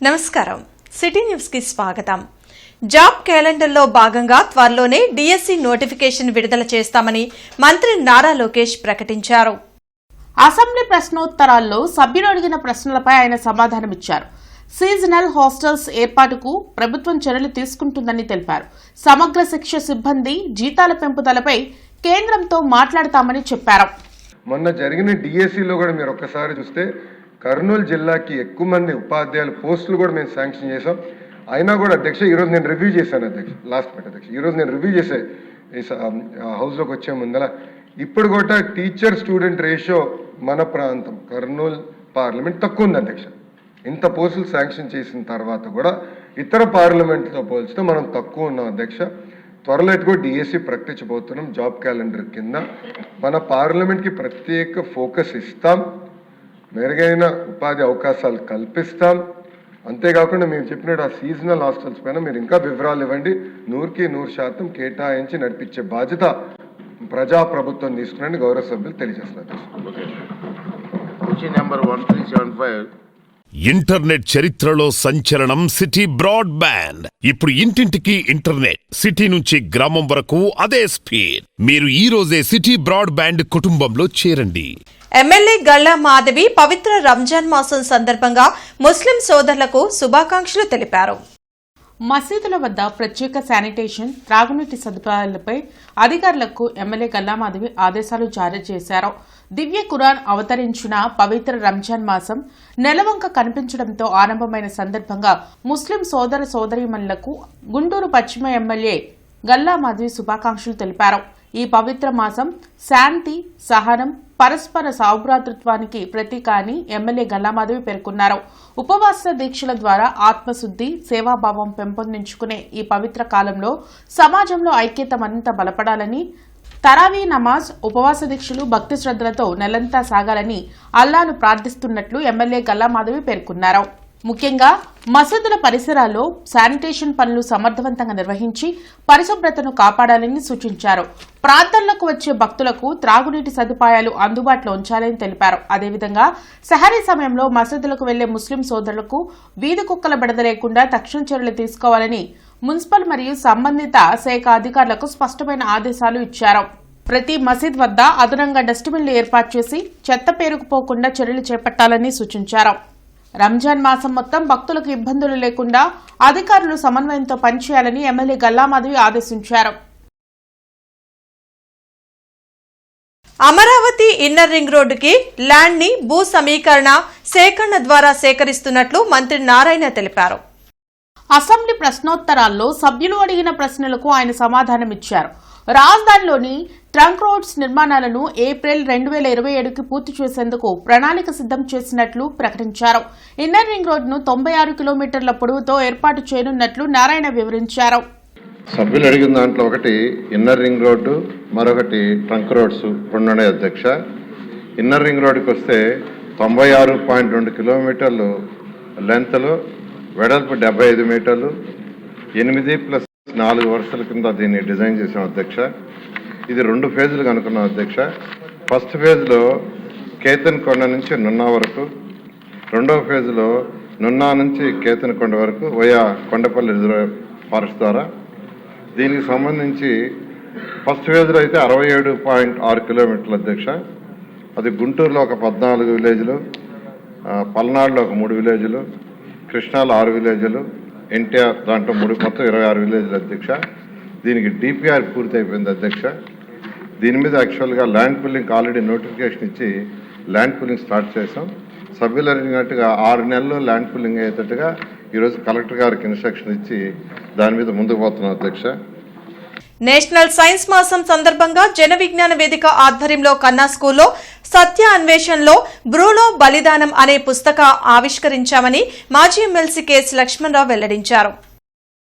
నమస్కారం city news కి స్వాగతం. జాబ్ క్యాలెండర్లో భాగంగా త్వరలోనే డిఎస్సి నోటిఫికేషన్ విడుదల చేస్తామని మంత్రి నారా లోకేష్ ప్రకటించారు. అసెంబ్లీ ప్రశ్నోత్తరాల్లో సభ్యులు అడిగిన ప్రశ్నలపై ఆయన సమాధానమిచ్చారు. సీజనల్ హాస్టల్స్ ఏర్పాటుకు ప్రభుత్వం చర్యలు తీసుకుంటుందని తెలిపారు. సమగ్ర శిక్ష సిబ్బంది జీతాల పెంపుదలపై కేంద్రంతో మాట్లాడతామని చెప్పారు. మొన్న జరిగిన డిఎస్సిలో కూడా మీరు ఒక్కసారి చూస్తే కర్నూలు జిల్లాకి ఎక్కువ మంది ఉపాధ్యాయుల పోస్టులు కూడా మేము శాంక్షన్ చేసాం. అయినా కూడా అధ్యక్ష ఈరోజు నేను రివ్యూ చేశాను అధ్యక్ష, లాస్ట్ మినిట్ అధ్యక్ష ఈరోజు నేను రివ్యూ చేసే హౌస్లోకి వచ్చే ముందర ఇప్పుడు కూడా టీచర్ స్టూడెంట్ రేషియో మన ప్రాంతం కర్నూలు పార్లమెంట్ తక్కువ ఉంది అధ్యక్ష. ఇంత పోస్టులు శాంక్షన్ చేసిన తర్వాత కూడా ఇతర పార్లమెంట్తో పోల్చితే మనం తక్కువ ఉన్నాం అధ్యక్ష. త్వరలో కూడా డిఎస్సి ప్రకటించబోతున్నాం. జాబ్ క్యాలెండర్ కింద మన పార్లమెంట్కి ప్రత్యేక ఫోకస్ ఇస్తాం, మెరుగైన ఉపాధి అవకాశాలు కల్పిస్తాం. అంతేకాకుండా మేము చెప్పినట్టు ఆ సీజనల్ హాస్టల్స్ పైన మీరు ఇంకా వివరాలు ఇవ్వండి. 100కి 100% కేటాయించి నడిపించే బాధ్యత ప్రజాప్రభుత్వం తీసుకుని గౌరవ సభ్యులు తెలియజేస్తున్నారు. ఇంటర్నెట్ చరిత్రలో సంచలనం సిటీ బ్రాడ్బ్యాండ్. ఇప్పుడు ఇంటింటికి ఇంటర్నెట్, సిటీ నుంచి గ్రామం వరకు అదే స్పీడ్. మీరు ఈ రోజే సిటీ బ్రాడ్బ్యాండ్ కుటుంబంలో చేరండి. ఎమ్మెల్యే గల్లా మాధవి పవిత్ర రంజాన్ మాసం సందర్భంగా ముస్లిం సోదరులకు శుభాకాంక్షలు తెలిపారు. మసీదుల వద్ద ప్రత్యేక శానిటేషన్, త్రాగునీటి సదుపాయాలపై అధికారులకు ఎమ్మెల్యే గల్లా మాధవి ఆదేశాలు జారీ చేశారు. దివ్య ఖురాన్ అవతరించిన పవిత్ర రంజాన్ మాసం నెలవంక కనిపించడంతో ఆరంభమైన సందర్భంగా ముస్లిం సోదర సోదరీమణులకు గుంటూరు పశ్చిమ ఎమ్మెల్యే గల్లా మాధవి శుభాకాంక్షలు తెలిపారు. ఈ పవిత్ర మాసం శాంతి, సహనం, పరస్పర సౌభ్రాతృత్వానికి ప్రతీక అని ఎమ్మెల్యే గల్లామాధవి పేర్కొన్నారు. ఉపవాస దీక్షల ద్వారా ఆత్మశుద్ధి, సేవాభావం పెంపొందించుకునే ఈ పవిత్ర కాలంలో సమాజంలో ఐక్యత మరింత బలపడాలని, తరావీ నమాజ్, ఉపవాస దీక్షలు భక్తి శ్రద్ధలతో నెలంతా సాగాలని అల్లాను ప్రార్థిస్తున్నట్లు ఎమ్మెల్యే గల్లామాధవి పేర్కొన్నారు. ముఖ్యంగా మసీదుల పరిసరాల్లో శానిటేషన్ పనులు సమర్థవంతంగా నిర్వహించి పరిశుభ్రతను కాపాడాలని సూచించారు. ప్రార్థనలకు వచ్చే భక్తులకు త్రాగునీటి సదుపాయాలు అందుబాటులో ఉంచాలని తెలిపారు. అదేవిధంగా సహరీ సమయంలో మసీదులకు వెళ్లే ముస్లిం సోదరులకు వీధి కుక్కల బెడద లేకుండా తక్షణ చర్యలు తీసుకోవాలని మున్సిపల్ మరియు సంబంధిత శాఖ అధికారులకు స్పష్టమైన ఆదేశాలు ఇచ్చారు. ప్రతి మసీద్ వద్ద అదనంగా డస్ట్బిన్లు ఏర్పాటు చేసి చెత్త పేరుకుపోకుండా చర్యలు చేపట్టాలని సూచించారు. రంజాన్ మాసం మొత్తం భక్తులకు ఇబ్బందులు లేకుండా అధికారులు సమన్వయంతో పనిచేయాలని ఎమ్మెల్యే గల్లామాధవి ఆదేశించారు. అమరావతి ఇన్నర్ రింగ్ రోడ్డుకి ల్యాండ్ ని భూ సమీకరణ సేకరణ ద్వారా సేకరిస్తున్నట్లు మంత్రి నారాయణ తెలిపారు. అసెంబ్లీ ప్రశ్నోత్తరాల్లో సభ్యులు అడిగిన ప్రశ్నలకు ఆయన సమాధానమిచ్చారు. రాజధానిలోని ట్రంక్ రోడ్స్ నిర్మాణాలను ఏప్రిల్ 2027కి పూర్తి చేసేందుకు ప్రణాళిక సిద్ధం చేసినట్లు ప్రకటించారు. ఇన్నర్ రింగ్ రోడ్డును 96 కిలోమీటర్ల పొడవుతో ఏర్పాటు చేయనున్నట్లు నారాయణ వివరించారు. సభ్యులు అడిగిన దాంట్లో ఒకటి ఇన్నర్ రింగ్ రోడ్డు, మరొకటి ట్రంక్ రోడ్స్ రెండునే అధ్యక్ష. ఇన్నర్ రింగ్ రోడ్డుకి వస్తే 96.2 కిలోమీటర్లు లెంత్లో, వెడల్పు 75 మీటర్లు, 8+4 వరుసల కింద దీన్ని డిజైన్ చేసాం అధ్యక్ష. ఇది 2 ఫేజులుగా అనుకున్నాం అధ్యక్ష. ఫస్ట్ ఫేజ్లో కేతన్కొండ నుంచి నున్నా వరకు, రెండవ ఫేజ్లో నున్నా నుంచి కేతన్కొండ వరకు వయా కొండపల్లి రిజర్వ్ ఫారెస్ట్ ద్వారా. దీనికి సంబంధించి ఫస్ట్ ఫేజ్లో అయితే 67.6 కిలోమీటర్లు అధ్యక్ష. అది గుంటూరులో ఒక 14 విలేజ్లు, పల్నాడులో ఒక 3 విలేజ్లు, కృష్ణాలో 6 విలేజ్లు, ఎన్టీఆర్ దాంట్లో మొత్తం 26 విలేజ్లు అధ్యక్ష. దీనికి డిపిఆర్ పూర్తి అయిపోయింది అధ్యక్ష. దీని మీద యాక్చువల్గా ల్యాండ్ పుల్లింగ్ ఆల్రెడీ నోటిఫికేషన్ ఇచ్చి ల్యాండ్ పుల్లింగ్ స్టార్ట్ చేసాం. సభ్యులు అడిగినట్టుగా 6 నెలల్లో ల్యాండ్ పుల్లింగ్ అయ్యేటట్టుగా ఈరోజు కలెక్టర్ గారికి ఇన్స్ట్రక్షన్ ఇచ్చి దాని మీద ముందుకు పోతున్నాం అధ్యక్ష. నేషనల్ సైన్స్ మాసం సందర్భంగా జన విజ్ఞాన వేదిక ఆధ్వర్యంలో కన్నా స్కూల్లో సత్య అన్వేషణలో బ్రూనో బలిదానం అనే పుస్తక ఆవిష్కరించామని మాజీ ఎమ్మెల్సీ కేఎస్ లక్ష్మణరావు వెల్లడించారు.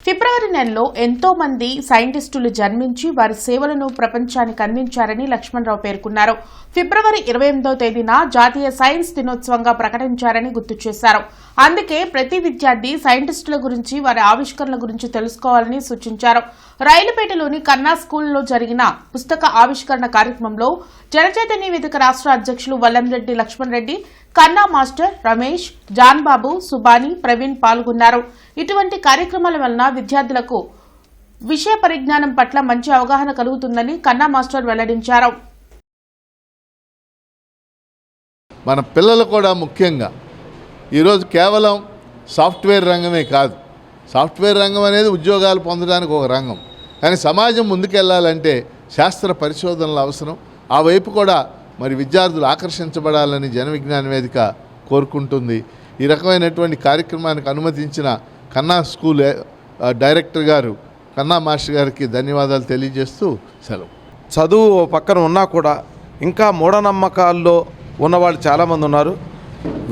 ఫిబ్రవరి నెలలో ఎంతో మంది సైంటిస్టులు జన్మించి వారి సేవలను ప్రపంచానికి అందించారని లక్ష్మణరావు పేర్కొన్నారు. ఫిబ్రవరి 28వ తేదీన జాతీయ సైన్స్ దినోత్సవంగా ప్రకటించారని గుర్తు చేశారు. అందుకే ప్రతి విద్యార్థి సైంటిస్టుల గురించి, వారి ఆవిష్కరణల గురించి తెలుసుకోవాలని సూచించారు. రైలుపేటలోని కన్నా స్కూల్లో జరిగిన పుస్తక ఆవిష్కరణ కార్యక్రమంలో జనచైతన్య వేదిక రాష్ట్ర అధ్యక్షులు వల్లంరెడ్డి లక్ష్మణ్ రెడ్డి, కన్నా మాస్టర్, రమేష్, జాన్ బాబు, సుబాని, ప్రవీణ్ పాల్గొన్నారు. ఇటువంటి కార్యక్రమాల వలన విద్యార్థులకు విషయ పరిజ్ఞానం పట్ల మంచి అవగాహన కలుగుతుందని కన్నా మాస్టర్ వెల్లడించారు. మన పిల్లలు కూడా ముఖ్యంగా ఈరోజు కేవలం సాఫ్ట్వేర్ రంగమే కాదు, సాఫ్ట్వేర్ రంగం అనేది ఉద్యోగాలు పొందడానికి ఒక రంగం, కానీ సమాజం ముందుకెళ్లాలంటే శాస్త్ర పరిశోధనలు అవసరం. ఆ వైపు కూడా మరి విద్యార్థులు ఆకర్షించబడాలని జన విజ్ఞాన వేదిక కోరుకుంటుంది. ఈ రకమైనటువంటి కార్యక్రమానికి అనుమతించిన కన్నా స్కూల్ డైరెక్టర్ గారు కన్నా మాస్టర్ గారికి ధన్యవాదాలు తెలియజేస్తూ సెలవు. చదువు పక్కన ఉన్నా కూడా ఇంకా మూఢనమ్మకాల్లో ఉన్నవాళ్ళు చాలామంది ఉన్నారు.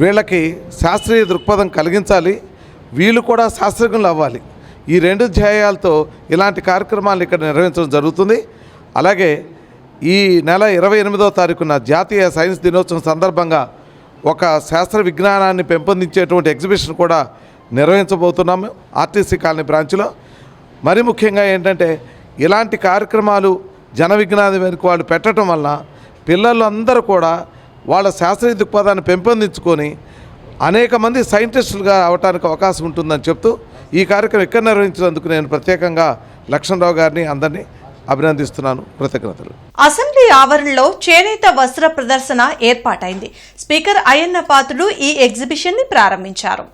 వీళ్ళకి శాస్త్రీయ దృక్పథం కలిగించాలి, వీళ్ళు కూడా శాస్త్రజ్ఞులు అవ్వాలి. ఈ రెండు ధ్యేయాలతో ఇలాంటి కార్యక్రమాలు ఇక్కడ నిర్వహించడం జరుగుతుంది. అలాగే ఈ నెల 28వ తారీఖున జాతీయ సైన్స్ దినోత్సవం సందర్భంగా ఒక శాస్త్ర విజ్ఞానాన్ని పెంపొందించేటువంటి ఎగ్జిబిషన్ కూడా నిర్వహించబోతున్నాము ఆర్టీసీ కాలనీ బ్రాంచ్లో. మరి ముఖ్యంగా ఏంటంటే ఇలాంటి కార్యక్రమాలు జన విజ్ఞాన వేదిక వాళ్ళు పెట్టడం వల్ల పిల్లలందరూ కూడా వాళ్ళ శాస్త్రీయ దృక్పథాన్ని పెంపొందించుకొని అనేక మంది సైంటిస్టులుగా అవడానికి అవకాశం ఉంటుందని చెప్తూ ఈ కార్యక్రమం ఇక్కడ నిర్వహించినందుకు నేను ప్రత్యేకంగా లక్ష్మణరావు గారిని అందరినీ అభినందిస్తున్నాను. కృతజ్ఞతలు. అసెంబ్లీ ఆవరణలో చేనేత వస్త్ర ప్రదర్శన ఏర్పాటైంది. స్పీకర్ అయ్యన్న పాత్రుడు ఈ ఎగ్జిబిషన్ ని ప్రారంభించారు.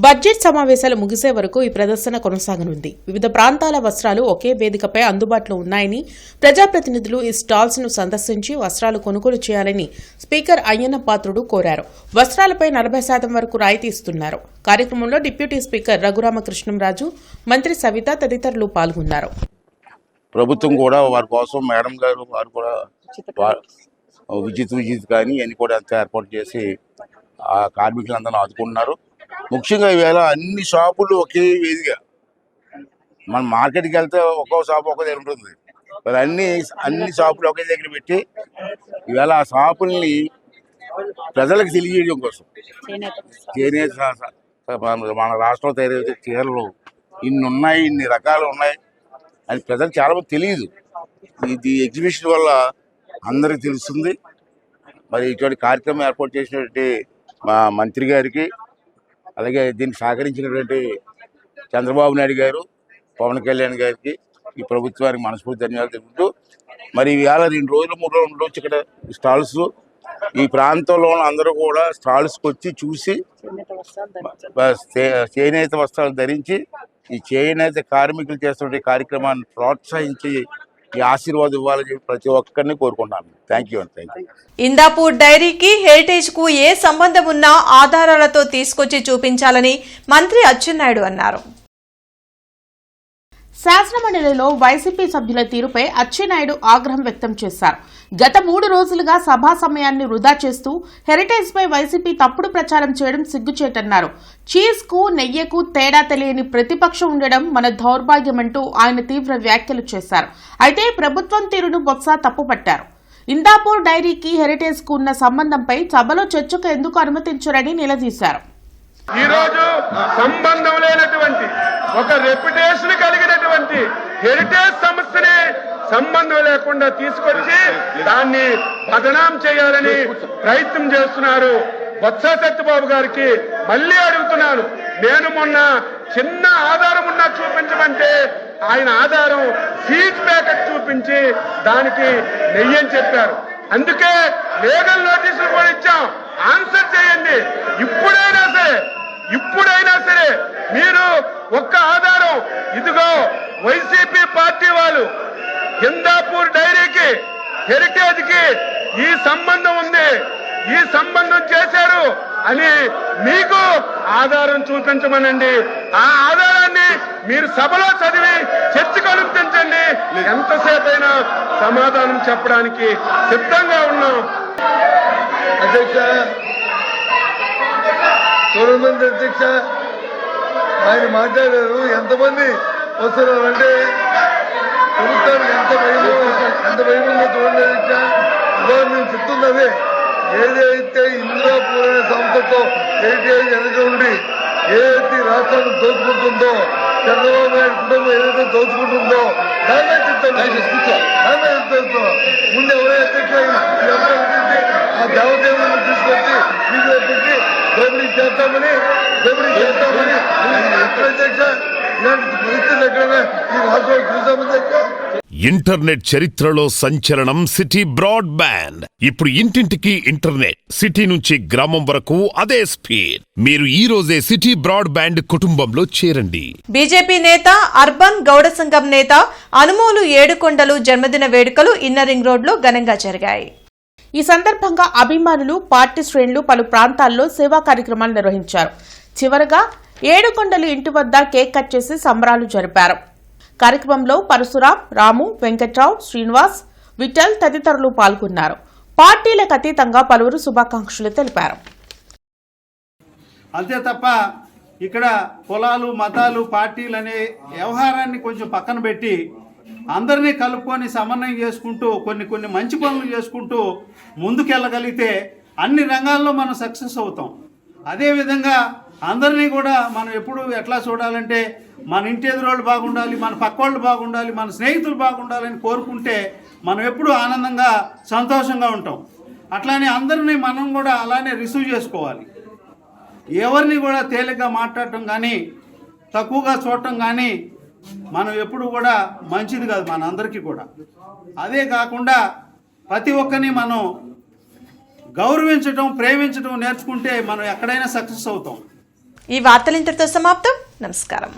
బడ్జెట్ సమావేశాలు ముగిసే వరకు ఈ ప్రదర్శన కొనసాగనుంది. వివిధ ప్రాంతాల వస్త్రాలు ఒకే వేదికపై అందుబాటులో ఉన్నాయని, ప్రజాప్రతినిధులు ఈ స్టాల్స్ ను సందర్శించి వస్త్రాలు కొనుగోలు చేయాలని స్పీకర్ అయ్యన్న పాత్రుడు కోరారు. వస్త్రాలపై 40% వరకు రాయితీ ఇస్తున్నారు. కార్యక్రమంలో డిప్యూటీ స్పీకర్ రఘురామకృష్ణంరాజు, మంత్రి సవిత తదితరులు పాల్గొన్నారు. ప్రభుత్వం కూడా వారి కోసం మేడం గారు వారు కూడా విజిత్ కానీ అన్ని కూడా అంతా ఏర్పాటు చేసి ఆ కార్మికులందరూ ఆదుకుంటున్నారు. ముఖ్యంగా ఈవేళ అన్ని షాపులు ఒకే వేదిగా, మన మార్కెట్కి వెళ్తే ఒక్కో షాపు ఒక్కో దగ్గర ఉంటుంది, మరి అన్ని షాపులు ఒకే దగ్గర పెట్టి ఈవేళ ఆ షాపుల్ని ప్రజలకు తెలియజేయడం కోసం చేనేత మన రాష్ట్రంలో తయారయ్యే చీరలు ఇన్ని ఉన్నాయి, ఇన్ని రకాలు ఉన్నాయి అని ప్రజలకు చాలా మంది తెలియదు. ఇది ఎగ్జిబిషన్ వల్ల అందరికి తెలుస్తుంది. మరి ఇటువంటి కార్యక్రమం ఏర్పాటు చేసినటువంటి మా మంత్రి గారికి, అలాగే దీన్ని సహకరించినటువంటి చంద్రబాబు నాయుడు గారు, పవన్ కళ్యాణ్ గారికి, ఈ ప్రభుత్వానికి మనస్ఫూర్తి ధన్యవాదాలు తెలుపుతూ, మరి ఇవాళ 2 రోజులు 3 రోజులు వచ్చి ఇక్కడ స్టాల్స్ ఈ ప్రాంతంలో అందరూ కూడా స్టాల్స్కి వచ్చి చూసి చేనేత వస్త్రాలు ధరించి ఈ చేనేత కార్మికులు చేస్తున్న కార్యక్రమాన్ని ప్రోత్సహించి ఈ ఆశీర్వాదం ఇవ్వాలని ప్రతి ఒక్కరిని కోరుకుంటున్నాను. Thank you. ఇందాపూర్ డైరీకి హెరిటేజ్ కు ఏ సంబంధం ఉన్నా ఆధారాలతో తీసుకొచ్చి చూపించాలని మంత్రి అచ్చెన్నాయుడు అన్నారు. శాసనమండలిలో వైసీపీ సభ్యుల తీరుపై అచ్చెన్నాయుడు ఆగ్రహం వ్యక్తం చేశారు. గత 3 రోజులుగా సభా సమయాన్ని వృధా చేస్తూ హెరిటేజ్ పై వైసీపీ తప్పుడు ప్రచారం చేయడం సిగ్గుచేటన్నారు. చీజ్ కు నెయ్యకు తేడా తెలియని ప్రతిపక్షం ఉండడం మన దౌర్భాగ్యమంటూ ఆయన తీవ్ర వ్యాఖ్యలు చేశారు. అయితే ప్రభుత్వం తీరును బొత్స తప్పుపట్టారు. ఇందాపూర్ డైరీకి హెరిటేజ్ కు ఉన్న సంబంధంపై సభలో చర్చకు ఎందుకు అనుమతించరని నిలదీశారు. ఈ రోజు సంబంధం లేనటువంటి ఒక రెప్యుటేషన్ కలిగినటువంటి హెరిటేజ్ సంస్థని సంబంధం లేకుండా తీసుకొచ్చి దాన్ని బదనాం చేయాలని ప్రయత్నం చేస్తున్నారు. బొత్స సత్యబాబు గారికి మళ్ళీ అడుగుతున్నాను, నేను మొన్న చిన్న ఆధారం ఉన్నా చూపించమంటే ఆయన ఆధారం సీజ్ ప్యాకెట్ చూపించి దానికి నెయ్యని చెప్పారు. అందుకే లీగల్ నోటీసులు కూడా ఇచ్చాం. ఆన్సర్ చేయండి. ఇప్పుడైనా సరే మీరు ఒక్క ఆధారం, ఇదిగో వైసీపీ పార్టీ వాళ్ళు ఇందాపూర్ డైరీకి హెరిటేజ్ కి ఈ సంబంధం ఉంది, ఈ సంబంధం చేశారు అని మీకు ఆధారం చూపించమనండి. ఆ ఆధారాన్ని మీరు సభలో చదివి చర్చకు అనుమతించండి. ఎంతసేపైనా సమాధానం చెప్పడానికి సిద్ధంగా ఉన్నాం. అధ్యక్ష, గవర్నమెంట్ అధ్యక్ష, ఆయన మాట్లాడారు. ఎంతమంది వస్తున్నారంటే ప్రభుత్వానికి ఎంత భయమో చూడండి అధ్యక్ష. ఇవాళ నేను చెప్తున్నదే, ఏదైతే ఇందిరాపూర్ అనే సంస్థతో హెరిటేజ్ వెనక ఉండి ఏదైతే రాష్ట్రాన్ని దోచుకుంటుందో చంద్రబాబు నాయుడు కుటుంబం ఏదైతే దోచుకుంటుందో దాని మీద చెప్తాను. ముందు ఎవరైతే ఆ దేవదేవులను తీసుకొచ్చి బీజేపీకి దోపిడీ చేస్తామని అధ్యక్ష ఇలాంటి పరిస్థితులు ఎక్కడైనా ఈ రాష్ట్రంలో చూసాము అధ్యక్ష. ఇంటర్నెట్ చరిత్రలో సంచలనం సిటీ బ్రాడ్బ్యాండ్. ఇప్పుడు ఇంటింటికి ఇంటర్నెట్, సిటీ నుంచి గ్రామం వరకు అదే స్పీడ్. మీరు ఈ రోజే సిటీ బ్రాడ్బ్యాండ్ కుటుంబంలో చేరండి. బీజేపీ నేత అర్బన్ గౌడ సంఘం నేత అనుమోలు ఏడుకొండలు జన్మదిన వేడుకలు ఇన్నర్ రింగ్ రోడ్లో ఘనంగా జరిగాయి. ఈ సందర్భంగా అభిమానులు, పార్టీ శ్రేణులు పలు ప్రాంతాల్లో సేవా కార్యక్రమాలు నిర్వహించారు. చివరగా ఏడుకొండలు ఇంటి వద్ద కేక్ కట్ చేసి సంబరాలు జరిపారు. కార్యక్రమంలో పరశురాం, రాము, వెంకట్రావు, శ్రీనివాస్, విఠల్ తదితరులు పాల్గొన్నారు. పార్టీలకు అతీతంగా పలువురు శుభాకాంక్షలు తెలిపారు. అంతే తప్ప ఇక్కడ కులాలు, మతాలు, పార్టీలు అనే వ్యవహారాన్ని కొంచెం పక్కన పెట్టి అందరినీ కలుపుకొని సమన్వయం చేసుకుంటూ కొన్ని మంచి పనులు చేసుకుంటూ ముందుకెళ్ళగలిగితే అన్ని రంగాల్లో మనం సక్సెస్ అవుతాం. అదేవిధంగా అందరినీ కూడా మనం ఎప్పుడు ఎట్లా చూడాలంటే మన ఇంటి ఎదురోళ్ళు బాగుండాలి, మన పక్కోళ్ళు బాగుండాలి, మన స్నేహితులు బాగుండాలని కోరుకుంటే మనం ఎప్పుడు ఆనందంగా సంతోషంగా ఉంటాం. అట్లానే అందరినీ మనం కూడా అలానే రిసీవ్ చేసుకోవాలి. ఎవరిని కూడా తేలిగ్గా మాట్లాడటం కానీ తక్కువగా చూడటం కానీ మనం ఎప్పుడు కూడా మంచిది కాదు మన అందరికీ కూడా. అదే కాకుండా ప్రతి ఒక్కరిని మనం గౌరవించడం, ప్రేమించడం నేర్చుకుంటే మనం ఎక్కడైనా సక్సెస్ అవుతాం. ఈ వార్తలు ఇంతటితో సమాప్తం. నమస్కారం.